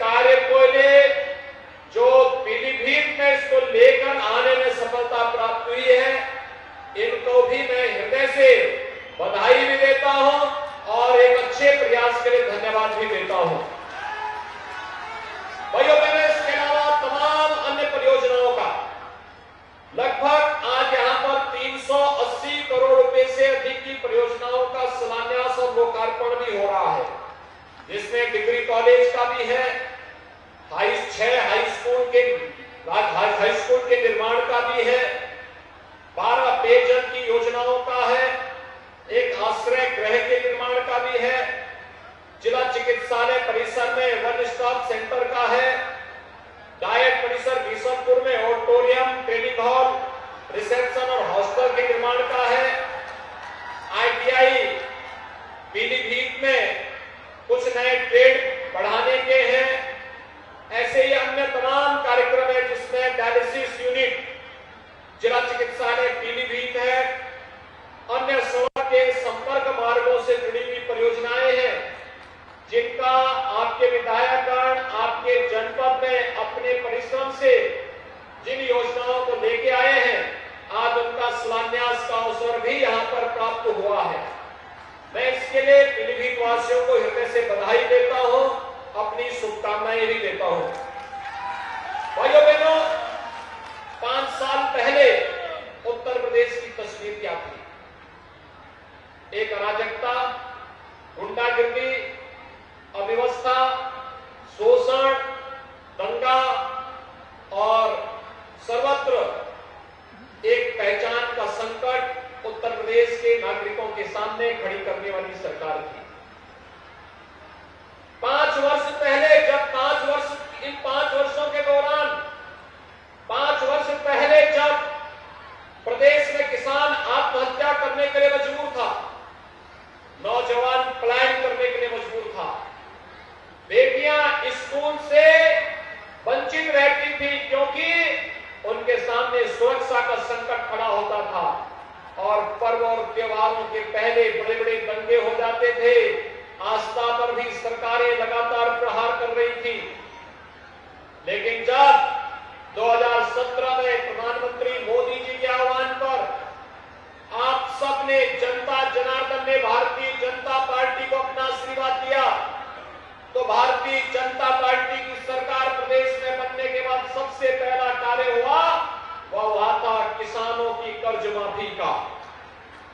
कार्य को ले जो पीलीभीत में इसको लेकर आने में सफलता प्राप्त हुई है, इनको भी मैं हृदय से बधाई भी देता हूं और एक अच्छे प्रयास के लिए धन्यवाद भी देता हूं। भाइयों बहनों, इसके अलावा तमाम अन्य परियोजनाओं का लगभग आज यहां पर 380 करोड़ रुपए से अधिक की परियोजनाओं का शिलान्यास और लोकार्पण भी हो रहा है, जिसमें डिग्री कॉलेज का भी है, 6 हाई स्कूल के निर्माण का भी है, 12 पेयजल की योजनाओं का है, एक आश्रय गृह के निर्माण का भी है, जिला चिकित्सालय परिसर में वन स्टॉप सेंटर का है, डायट परिसर बीसमपुर में ऑडिटोरियम, ट्रेनिंग हॉल, रिसेप्शन और हॉस्टल के निर्माण का है, ITI पीलीभीत में कुछ नए ट्रेड बढ़ाने के हैं। ऐसे ही अन्य तमाम कार्यक्रम है जिसमें डायलिसिस यूनिट जिला चिकित्सालय पीलीभीत है, अन्य सड़क के संपर्क मार्गों से जुड़ी हुई परियोजनाएं हैं जिनका आपके विधायकगण आपके जनपद में अपने परिश्रम से जिन योजनाओं को लेके आए हैं, आज उनका शिलान्यास का अवसर भी यहां पर प्राप्त हुआ है। मैं इसके लिए पीलीभीत वासियों को हृदय से बधाई देता हूं, अपनी शुभकामनाएं भी देता हूं। भाइयों बहनों, 5 साल पहले उत्तर प्रदेश की तस्वीर क्या थी? एक अराजकता, गुंडागिर्दी, अव्यवस्था, शोषण, दंगा और सर्वत्र एक पहचान का संकट उत्तर प्रदेश के नागरिकों के सामने खड़ी करने वाली सरकार थी। 5 वर्ष पहले इन 5 वर्षों के दौरान 5 वर्ष पहले जब प्रदेश में किसान आत्महत्या करने के लिए मजबूर था, नौजवान पलायन करने के लिए मजबूर था, बेटियां स्कूल से वंचित रहती थी क्योंकि उनके सामने सुरक्षा का संकट खड़ा होता था और पर्व और त्योहारों के पहले बड़े बड़े दंगे हो जाते थे, आस्था पर भी सरकारें लगातार प्रहार कर रही थी। लेकिन जब 2017 में प्रधानमंत्री मोदी जी के आह्वान पर आप सबने जनता जनार्दन ने भारतीय जनता पार्टी को अपना आशीर्वाद दिया, तो भारतीय जनता पार्टी की सरकार प्रदेश में बनने के बाद सबसे पहला कार्य हुआ वह था किसानों की कर्ज माफी का।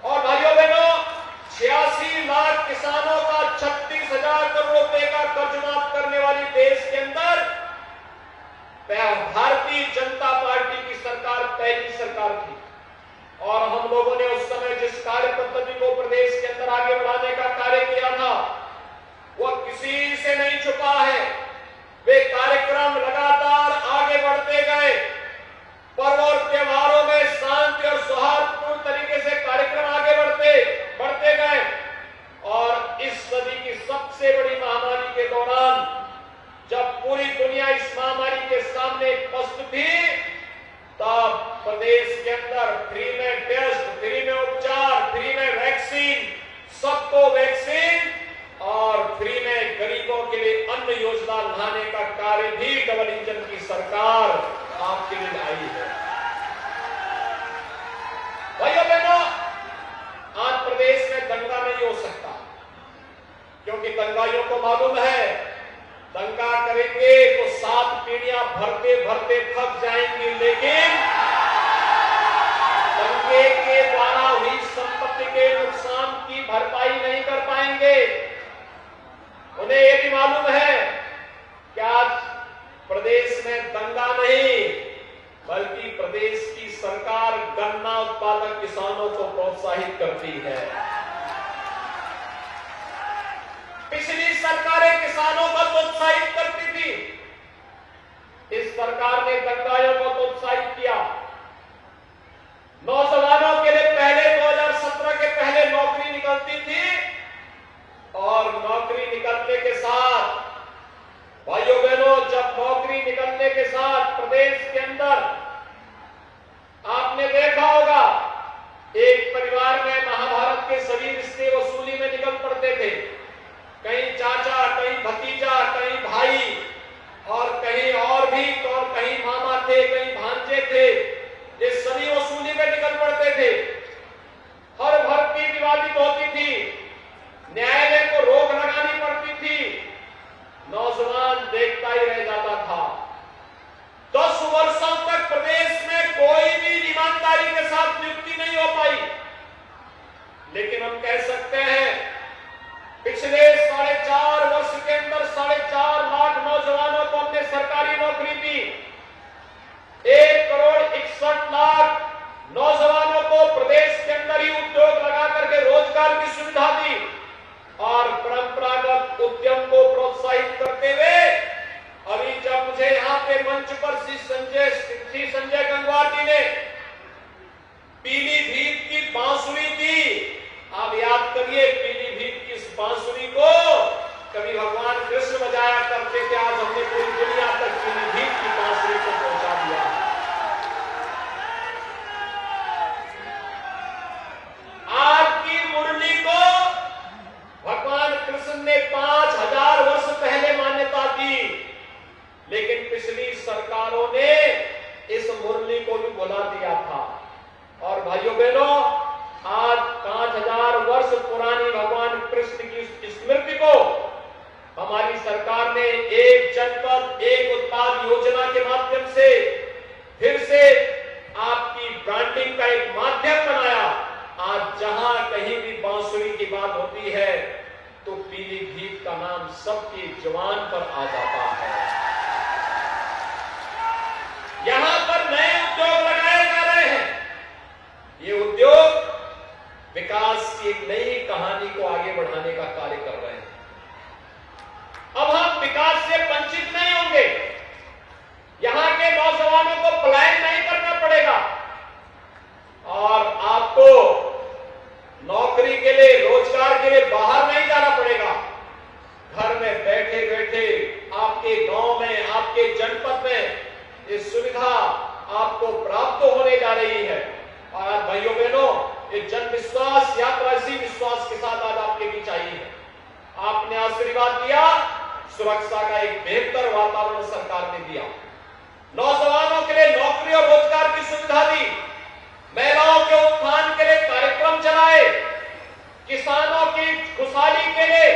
और भाइयों बहनों, 86 लाख किसानों का 36,000 करोड़ रुपए का कर्ज माफ करने वाली देश के अंदर भारतीय जनता पार्टी की सरकार पहली सरकार थी। और हम लोगों ने उस समय जिस कार्य पद्धति को प्रदेश के अंदर आगे बढ़ाने का कार्य किया था, वह किसी से नहीं छुपा है। वे कार्यक्रम लगातार आगे बढ़ते गए, पर्व और त्योहारों में शांति और सौहार्दपूर्ण तरीके से कार्यक्रम आगे बढ़ते गए। और इस सदी की सबसे बड़ी महामारी के दौरान जब पूरी दुनिया इस महामारी के सामने पस्त थी, तब प्रदेश के अंदर फ्री में टेस्ट, फ्री में उपचार, फ्री में वैक्सीन, सबको वैक्सीन और फ्री में गरीबों के लिए अन्न योजना लाने का कार्य भी डबल इंजन की सरकार आपके लिए आई है। भाइयों बहनों, आज प्रदेश में दंगा नहीं हो सकता क्योंकि दंगाइयों को मालूम है दंगा करेंगे तो 7 पीढ़ियां भरते भरते थक जाएंगी, लेकिन दंगे के द्वारा हुई संपत्ति के नुकसान की भरपाई नहीं कर पाएंगे। उन्हें यह भी मालूम है कि आज प्रदेश में दंगा नहीं बल्कि प्रदेश की सरकार गन्ना उत्पादक किसानों को प्रोत्साहित करती है। पिछली सरकारें किसानों को प्रोत्साहित करती थी, इस सरकार ने दंगाइयों को प्रोत्साहित किया। नौजवानों के लिए पहले 2017 के पहले नौकरी निकलती थी और नौकरी निकलने के साथ भाइयों बहनों, जब नौकरी निकलने के साथ प्रदेश के अंदर आपने देखा होगा एक परिवार में महाभारत के सभी रिश्ते वसूली में निकल पड़ते थे। कहीं चाचा, कहीं भतीजा, कहीं भाई सरकारी नौकरी दी। 1,61,00,000 नौजवानों को प्रदेश के अंदर ही उद्योग लगा करके रोजगार की सुविधा दी और परंपरागत उद्यम को प्रोत्साहित करते हुए अभी जब मुझे यहां पे मंच पर श्री संजय गंगवार जी ने पीलीभीत की बांसुरी दी, आप याद करिए पीलीभीत की इस बांसुरी को कभी भगवान कृष्ण बजाया करते थे, आज हमने पूरी दुनिया तक पीलीभीत की बांसुरी को पहुंचा दिया। आज की मुरली को भगवान कृष्ण ने 5000 वर्ष पहले मान्यता दी, लेकिन पिछली सरकारों ने इस मुरली को भी बुला दिया था। और भाइयों बहनों, आज 5000 वर्ष पुरानी भगवान कृष्ण की स्मृति को हमारी सरकार ने एक जनपद एक उत्पाद योजना के माध्यम से फिर से आपकी ब्रांडिंग का एक माध्यम बनाया। आज जहां कहीं भी बांसुरी की बात होती है तो पीलीभीत का नाम सबकी जुबान पर आ जाता है। यहां पर नए उद्योग लगाए जा रहे हैं। ये उद्योग विकास की एक नई कहानी को आगे बढ़ाने का कार्य कर रहे हैं। अब हम विकास से वंचित नहीं होंगे, यहां के नौजवानों को पलायन नहीं करना पड़ेगा और आपको नौकरी के लिए रोजगार के लिए बाहर नहीं जाना पड़ेगा। घर में बैठे बैठे आपके गांव में आपके जनपद में ये सुविधा आपको प्राप्त होने जा रही है। और भाइयों बहनों, ये जन विश्वास यात्रा इसी विश्वास के साथ आज आपके बीच आई है। आपने आशीर्वाद दिया, सुरक्षा का एक बेहतर वातावरण सरकार ने दिया, नौजवानों के लिए नौकरी और रोजगार की सुविधा दी, महिलाओं के उत्थान के लिए कार्यक्रम चलाए, किसानों की खुशहाली के लिए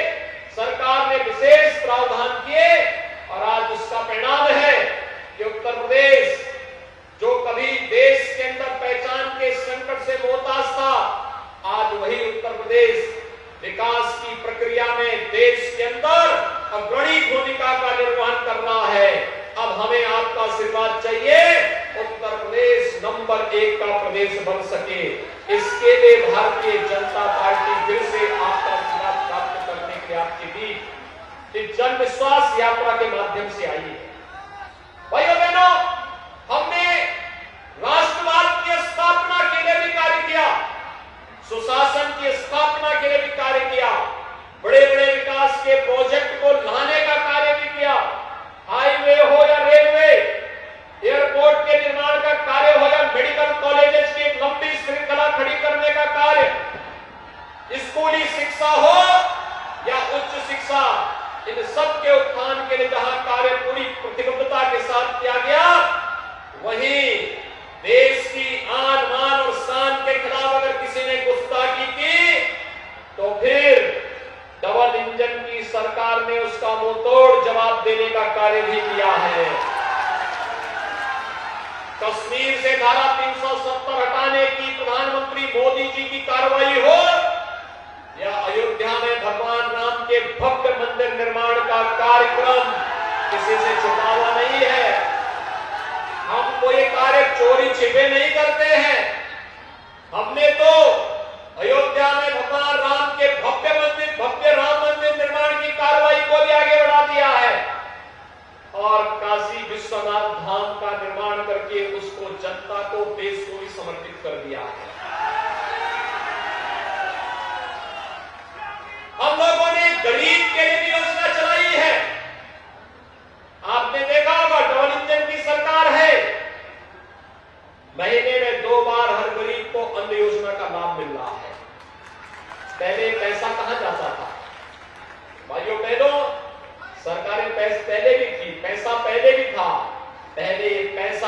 सरकार ने विशेष प्रावधान किए और आज उसका परिणाम है कि उत्तर प्रदेश जो कभी देश के अंदर पहचान के संकट से मोहताज था, आज वही उत्तर प्रदेश विकास की प्रक्रिया में देश के अंदर अग्रणी भूमिका का निर्वहन कर रहा है। अब हमें आपका आशीर्वाद चाहिए, उत्तर प्रदेश नंबर 1 का प्रदेश बन सके। इसके लिए भारतीय जनता पार्टी फिर से आपका आशीर्वाद प्राप्त करने के लिए आपके बीच जन विश्वास यात्रा के माध्यम से आई है। भाइयों बहनों, हमने राष्ट्रवाद की स्थापना के लिए भी कार्य किया, सुशासन की स्थापना के लिए भी कार्य किया, बड़े बड़े विकास के प्रोजेक्ट को लाने का कार्य भी किया, हाईवे हो या रेलवे, एयरपोर्ट के निर्माण का कार्य हो या मेडिकल कॉलेजेस की एक लंबी श्रृंखला खड़ी करने का कार्य, स्कूली शिक्षा हो या उच्च शिक्षा, इन सब के उत्थान के लिए जहां कार्य पूरी प्रतिबद्धता के साथ किया गया, वहीं देश की आन मान और शान के खिलाफ अगर किसी ने गुस्ताखी की तो फिर डबल इंजन की सरकार ने उसका मुंहतोड़ जवाब देने का कार्य भी किया है। कश्मीर से धारा 370 हटाने की प्रधानमंत्री मोदी जी की कार्रवाई हो या अयोध्या में भगवान राम के भव्य मंदिर निर्माण का कार्यक्रम, किसी से छुपा हुआ नहीं है। हम कोई कार्य चोरी छिपे नहीं करते हैं। हमने तो अयोध्या में भगवान राम के भव्य राम मंदिर निर्माण की कार्रवाई को भी आगे बढ़ा दिया है और काशी विश्वनाथ धाम का निर्माण करके उसको जनता को, देश को भी समर्पित कर दिया है। हम लोगों ने गरीब के लिए भी योजना चलाई है। आपने देखा होगा डबल इंजन की सरकार है, महीने में 2 बार हर गरीब को अन्न योजना का लाभ मिल रहा है। पहले पैसा कहां जाता था? भाइयों बहनों, सरकारें पैसा पहले भी थी, पैसा पहले भी था, पहले पैसा